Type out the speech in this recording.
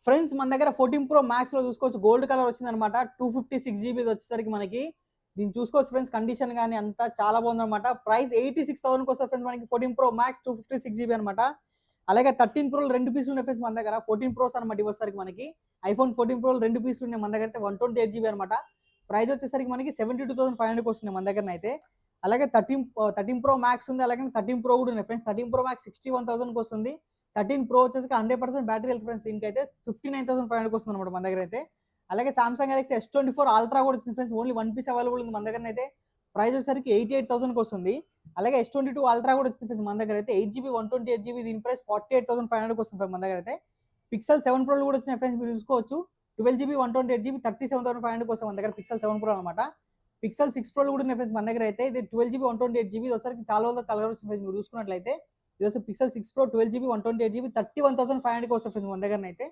Friends మన దగ్గర 14 pro max లో చూసుకోవచ్చు గోల్డ్ కలర్ వచ్చిందనమాట. 256 జీబీ వచ్చేసరికి మనకి దీన్ని చూసుకోవచ్చు ఫ్రెండ్స్. కండిషన్ కానీ అంతా చాలా బాగుందన్నమాట. ప్రైస్ 86,000 వస్తుంది ఫ్రెండ్స్ మనకి 14 ప్రో మ్యాక్స్ 256 జీబీ అనమాట. అలాగే 13 ప్రోలు 2 పీసులు ఉన్నాయి ఫ్రెండ్స్ మన దగ్గర. 14 ప్రోస్ అనమాట ఇవ్వసరికి మనకి. ఐఫోన్ 14 ప్రోలు 2 పీసులు ఉన్నాయి మన దగ్గర అయితే. 128 జీబీ అనమాట. ప్రైస్ వచ్చేసరికి మనకి 72,500 వస్తుంది మన దగ్గర అయితే. అలాగే 13 ప్రో మ్యాక్స్ ఉంది. అలాగే 13 ప్రో కూడా ఉన్నాయి ఫ్రెండ్స్. 13 ప్రో మ్యాక్స్ 61,000 వస్తుంది. 13 ప్రో వచ్చేసి 100% బ్యాటరీ హెల్త్ ఫ్రెండ్స్. దీనికైతే 59,500 వస్తుంది అనమాట మన దగ్గర అయితే. అలాగే సామ్సంగ్ గెలాక్సీ S24 అల్ట్రా కూడా వచ్చింది ఫ్రెండ్స్. ఓన్లీ 1 పీస్ అవైలబుల్ ఉంది మన దగ్గర అయితే. ప్రైస్ వచ్చేసరికి 88,000 వస్తుంది. అలాగే S22 అల్ట్రా కూడా వచ్చింది ఫ్రెండ్స్ మన దగ్గర అయితే. 8 GB 128 GB దీని ప్రైస్ 48,500 వస్తుంది మన దగ్గర అయితే. పిక్సెల్ 7 ప్రోలు కూడా వచ్చినాయి ఫ్రెండ్స్ మీరు చూసుకోవచ్చు. 12 GB 128 GB 37,500 వస్తుంది మన దగ్గర పిక్సెల్ 7 ప్రో అనమాట. పిక్సెల్ 6 ప్రోలు కూడా ఉన్నాయి ఫ్రెండ్స్ మన దగ్గర అయితే. ఇది 12 GB 128 GB వచ్చరికి చాలా రోజుల కలర్ వచ్చింది ఫ్రెండ్స్ మీరు చూసుకున్నట్లయితే. ఇది పిక్సెల్ 6 ప్రో 12 GB 128 GB 31,500 వస్తుంది ఫ్రెండ్స్ మన దగ్గర అయితే.